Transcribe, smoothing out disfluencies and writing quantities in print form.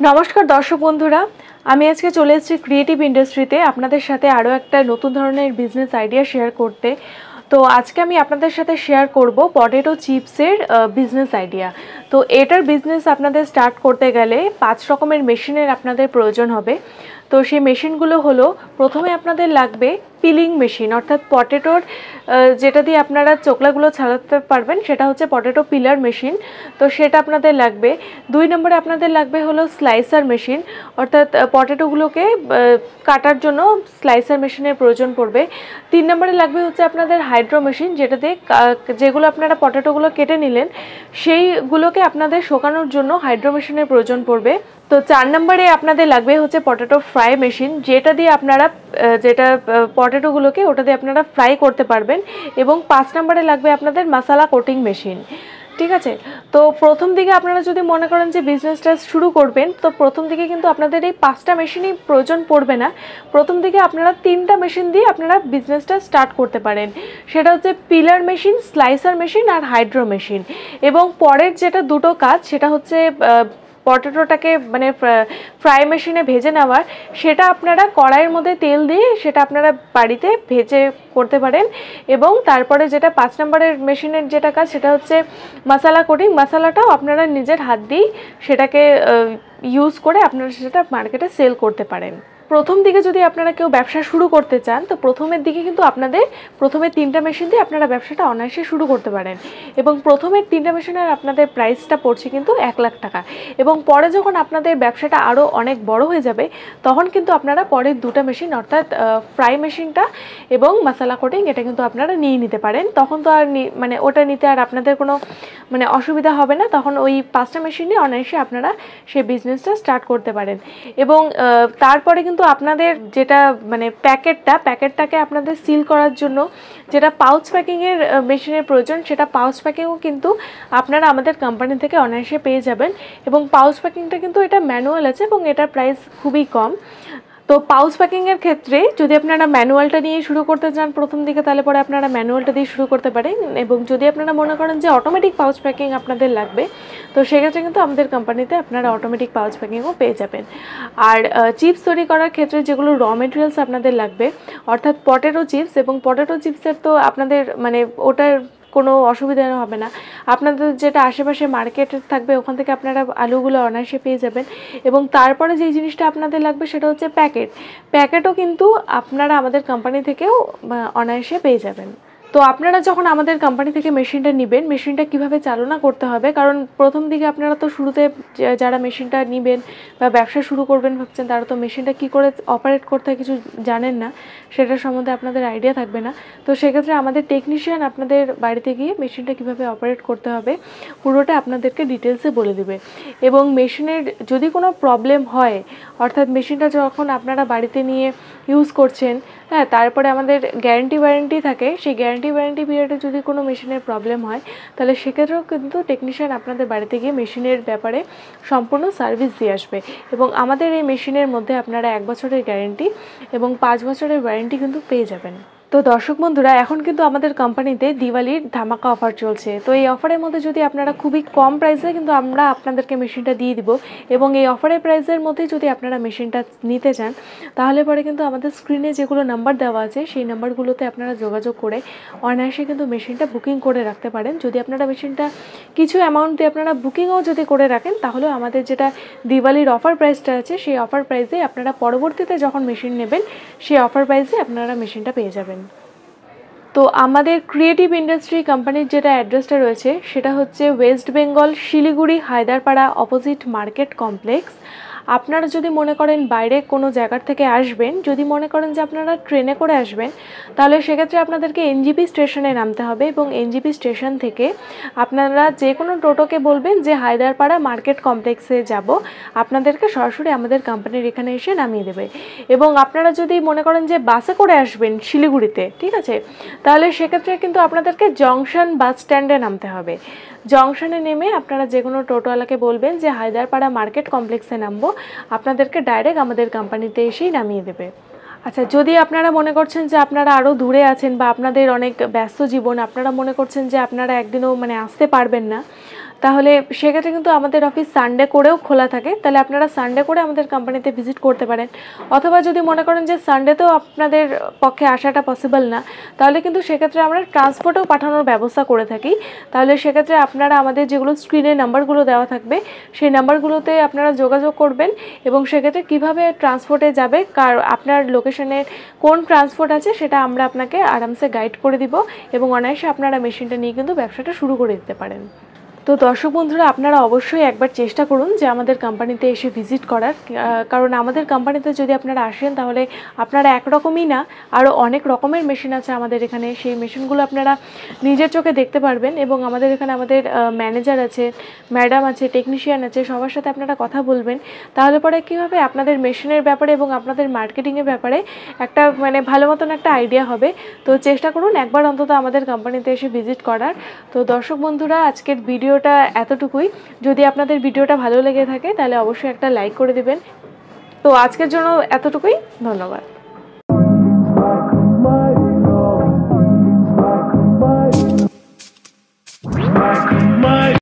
নমস্কার দর্শক বন্ধুরা, আমি আজকে চলে এসেছি ক্রিয়েটিভ ইন্ডাস্ট্রিতে আপনাদের সাথে আরও একটা নতুন ধরনের বিজনেস আইডিয়া শেয়ার করতে। তো আজকে আমি আপনাদের সাথে শেয়ার করব পটেটো চিপসের বিজনেস আইডিয়া। তো এটার বিজনেস আপনাদের স্টার্ট করতে গেলে 5 রকমের মেশিনের আপনাদের প্রয়োজন হবে। তো সেই মেশিনগুলো হলো, প্রথমে আপনাদের লাগবে পিলিং মেশিন, অর্থাৎ পটেটোর যেটা দিয়ে আপনারা চোকলাগুলো ছাড়াতে পারবেন সেটা হচ্ছে পটেটো পিলার মেশিন। তো সেটা আপনাদের লাগবে। 2 নম্বরে আপনাদের লাগবে হলো স্লাইসার মেশিন, অর্থাৎ পটেটোগুলোকে কাটার জন্য স্লাইসার মেশিনের প্রয়োজন পড়বে। 3 নম্বরে লাগবে হচ্ছে আপনাদের হাইড্রো মেশিন, যেটা দিয়ে যেগুলো আপনারা পটেটোগুলো কেটে নিলেন সেইগুলোকে আপনাদের শোকানোর জন্য হাইড্রো মেশিনের প্রয়োজন পড়বে। তো 4 নম্বরে আপনাদের লাগবে হচ্ছে পটেটো ফ্রাই মেশিন, যেটা দিয়ে আপনারা পটেটোগুলোকে ওটা দিয়ে আপনারা ফ্রাই করতে পারবেন। এবং 5 নম্বরে লাগবে আপনাদের মশলা কোটিং মেশিন। ঠিক আছে, তো প্রথম দিকে আপনারা যদি মনে করেন যে বিজনেসটা শুরু করবেন, তো প্রথম দিকে কিন্তু আপনাদের এই 5টা মেশিনই প্রয়োজন পড়বে না। প্রথম দিকে আপনারা 3টা মেশিন দিয়ে আপনারা বিজনেসটা স্টার্ট করতে পারেন। সেটা হচ্ছে পিলার মেশিন, স্লাইসার মেশিন আর হাইড্রো মেশিন। এবং পরের যেটা দুটো কাজ সেটা হচ্ছে পটেটোটাকে মানে ফ্রাই মেশিনে ভেজে নেওয়ার, সেটা আপনারা কড়াইয়ের মধ্যে তেল দিয়ে সেটা আপনারা বাড়িতে ভেজে করতে পারেন। এবং তারপরে যেটা 5 নম্বরের মেশিনের যেটা কাজ সেটা হচ্ছে মশলা কোটিং। মশলাটাও আপনারা নিজের হাত দিয়েই সেটাকে ইউজ করে আপনারা সেটা মার্কেটে সেল করতে পারেন। প্রথম দিকে যদি আপনারা কেউ ব্যবসা শুরু করতে চান, তো প্রথমের দিকে কিন্তু আপনাদের প্রথমে 3টা মেশিন দিয়ে আপনারা ব্যবসাটা অনায়াসে শুরু করতে পারেন। এবং প্রথমের 3টা মেশিনের আপনাদের প্রাইসটা পড়ছে কিন্তু 1 লাখ টাকা। এবং পরে যখন আপনাদের ব্যবসাটা আরও অনেক বড় হয়ে যাবে, তখন কিন্তু আপনারা পরের 2টা মেশিন, অর্থাৎ ফ্রাই মেশিনটা এবং মশলা কোটিং, এটা কিন্তু আপনারা নিয়ে নিতে পারেন। তখন তো আর মানে ওটা নিতে আর আপনাদের কোনো মানে অসুবিধা হবে না। তখন ওই 5টা মেশিন নিয়ে অনায়াসে আপনারা সেই বিজনেসটা স্টার্ট করতে পারেন। এবং তারপরে কিন্তু আপনাদের যেটা মানে প্যাকেটটাকে আপনাদের সিল করার জন্য যেটা পাউচ প্যাকিংয়ের মেশিনের প্রয়োজন, সেটা পাউচ প্যাকিংও কিন্তু আপনারা আমাদের কোম্পানি থেকে অনায়াসে পেয়ে যাবেন। এবং পাউচ প্যাকিংটা কিন্তু এটা ম্যানুয়াল আছে এবং এটার প্রাইস খুবই কম। তো পাউচ প্যাকিংয়ের ক্ষেত্রে যদি আপনারা ম্যানুয়ালটা নিয়ে শুরু করতে চান প্রথম দিকে, তাহলে পরে আপনারা ম্যানুয়ালটা দিয়ে শুরু করতে পারেন। এবং যদি আপনারা মনে করেন যে অটোমেটিক পাউচ প্যাকিং আপনাদের লাগবে, তো সেক্ষেত্রে কিন্তু আমাদের কোম্পানিতে আপনারা অটোমেটিক পাউচ প্যাকিংও পেয়ে যাবেন। আর চিপস তৈরি করার ক্ষেত্রে যেগুলো র মেটেরিয়ালস আপনাদের লাগবে, অর্থাৎ পটেটো চিপস, এবং পটেটো চিপসের তো আপনাদের মানে ওটার কোনো অসুবিধা হবে না। আপনাদের যেটা আশেপাশে মার্কেট থাকবে ওখান থেকে আপনারা আলুগুলো অনায়াসে পেয়ে যাবেন। এবং তারপরে যেই জিনিসটা আপনাদের লাগবে সেটা হচ্ছে প্যাকেটও কিন্তু আপনারা আমাদের কোম্পানি থেকেও অনায়াসে পেয়ে যাবেন। তো আপনারা যখন আমাদের কোম্পানি থেকে মেশিনটা নেবেন, মেশিনটা কিভাবে চালনা করতে হবে, কারণ প্রথম দিকে আপনারা তো শুরুতে যারা মেশিনটা নেবেন বা ব্যবসা শুরু করবেন ভাবছেন, তারা তো মেশিনটা কী করে অপারেট করতে হয় কিছু জানেন না, সেটার সম্বন্ধে আপনাদের আইডিয়া থাকবে না। তো সেক্ষেত্রে আমাদের টেকনিশিয়ান আপনাদের বাড়িতে গিয়ে মেশিনটা কীভাবে অপারেট করতে হবে পুরোটা আপনাদেরকে ডিটেলসে বলে দেবে। এবং মেশিনের যদি কোনো প্রবলেম হয়, অর্থাৎ মেশিনটা যখন আপনারা বাড়িতে নিয়ে ইউজ করছেন, হ্যাঁ, তারপরে আমাদের গ্যারেন্টি ওয়ারেন্টি থাকে, সেই গ্যারেন্টি ওয়ারেন্টি পিরিয়ডে যদি কোনো মেশিনের প্রবলেম হয়, তাহলে সেক্ষেত্রেও কিন্তু টেকনিশিয়ান আপনাদের বাড়িতে গিয়ে মেশিনের ব্যাপারে সম্পূর্ণ সার্ভিস দিয়ে আসবে। এবং আমাদের এই মেশিনের মধ্যে আপনারা 1 বছরের গ্যারেন্টি এবং 5 বছরের ওয়ারেন্টি কিন্তু পেয়ে যাবেন। তো দর্শক বন্ধুরা, এখন কিন্তু আমাদের কোম্পানিতে দিওয়ালির ধামাকা অফার চলছে। তো এই অফারের মধ্যে যদি আপনারা খুবই কম প্রাইসে কিন্তু আমরা আপনাদেরকে মেশিনটা দিয়ে দিব। এবং এই অফারের প্রাইসের মধ্যেই যদি আপনারা মেশিনটা নিতে চান, তাহলে পরে কিন্তু আমাদের স্ক্রিনে যেগুলো নাম্বার দেওয়া আছে সেই নাম্বারগুলোতে আপনারা যোগাযোগ করে অনায়াসে কিন্তু মেশিনটা বুকিং করে রাখতে পারেন। যদি আপনারা মেশিনটা কিছু অ্যামাউন্ট দিয়ে আপনারা বুকিংও যদি করে রাখেন, তাহলে আমাদের যেটা দিওয়ালির অফার প্রাইসটা আছে সেই অফার প্রাইসে আপনারা পরবর্তীতে যখন মেশিন নেবেন সেই অফার প্রাইসে আপনারা মেশিনটা পেয়ে যাবেন। তো আমাদের ক্রিয়েটিভ ইন্ডাস্ট্রি কোম্পানির যেটা অ্যাড্রেসটা রয়েছে সেটা হচ্ছে West Bengal, Siliguri, Haiderpara, opposite market complex. আপনারা যদি মনে করেন বাইরে কোনো জায়গার থেকে আসবেন, যদি মনে করেন যে আপনারা ট্রেনে করে আসবেন, তাহলে সেক্ষেত্রে আপনাদেরকে এনজিপি স্টেশনে নামতে হবে। এবং এনজিপি স্টেশন থেকে আপনারা যে কোনো টোটোকে বলবেন যে হায়দারপাড়া মার্কেট কমপ্লেক্সে যাব, আপনাদেরকে সরাসরি আমাদের কোম্পানির এখানে এসে নামিয়ে দেবে। এবং আপনারা যদি মনে করেন যে বাসে করে আসবেন শিলিগুড়িতে, ঠিক আছে, তাহলে সেক্ষেত্রে কিন্তু আপনাদেরকে জংশন বাস স্ট্যান্ডে নামতে হবে। জংশনে নেমে আপনারা যে কোনো টোটোওয়ালাকে বলবেন যে হায়দারপাড়া মার্কেট কমপ্লেক্সে নামবো, আপনাদেরকে ডাইরেক্ট আমাদের কোম্পানিতে এসেই নামিয়ে দেবে। আচ্ছা, যদি আপনারা মনে করছেন যে আপনারা আরও দূরে আছেন বা আপনাদের অনেক ব্যস্ত জীবন, আপনারা মনে করছেন যে আপনারা একদিনও মানে আসতে পারবেন না, তাহলে সেক্ষেত্রে কিন্তু আমাদের অফিস সানডে করেও খোলা থাকে। তাহলে আপনারা সানডে করে আমাদের কোম্পানিতে ভিজিট করতে পারেন। অথবা যদি মনে করেন যে সানডেতেও আপনাদের পক্ষে আসাটা পসিবল না, তাহলে কিন্তু সেক্ষেত্রে আমরা ট্রান্সপোর্টেও পাঠানোর ব্যবস্থা করে থাকি। তাহলে সেক্ষেত্রে আপনারা আমাদের যেগুলো স্ক্রিনে নাম্বারগুলো দেওয়া থাকবে, সেই নাম্বারগুলোতে আপনারা যোগাযোগ করবেন এবং সেক্ষেত্রে কীভাবে ট্রান্সপোর্টে যাবে, আপনার লোকেশনে কোন ট্রান্সপোর্ট আছে সেটা আমরা আপনাকে আরামসে গাইড করে দিব এবং অনায়াসে আপনারা মেশিনটা নিয়ে কিন্তু ব্যবসাটা শুরু করে দিতে পারেন। তো দর্শক বন্ধুরা, আপনারা অবশ্যই একবার চেষ্টা করুন যে আমাদের কোম্পানিতে এসে ভিজিট করার, কারণ আমাদের কোম্পানিতে যদি আপনারা আসেন তাহলে আপনারা একরকমই না, আরও অনেক রকমের মেশিন আছে আমাদের এখানে। সেই মেশিনগুলো আপনারা নিজের চোখে দেখতে পারবেন এবং আমাদের এখানে আমাদের ম্যানেজার আছে, ম্যাডাম আছে, টেকনিশিয়ান আছে, সবার সাথে আপনারা কথা বলবেন। তাহলে পরে কী হবে, আপনাদের মেশিনের ব্যাপারে এবং আপনাদের মার্কেটিংয়ের ব্যাপারে একটা মানে ভালো মতন একটা আইডিয়া হবে। তো চেষ্টা করুন একবার অন্তত আমাদের কোম্পানিতে এসে ভিজিট করার। তো দর্শক বন্ধুরা, আজকের ভিডিওটা এতটুকুই। যদি আপনাদের ভিডিওটা ভালো লেগে থাকে তাহলে অবশ্যই একটা লাইক করে দেবেন। তো আজকের জন্য এতটুকুই, ধন্যবাদ।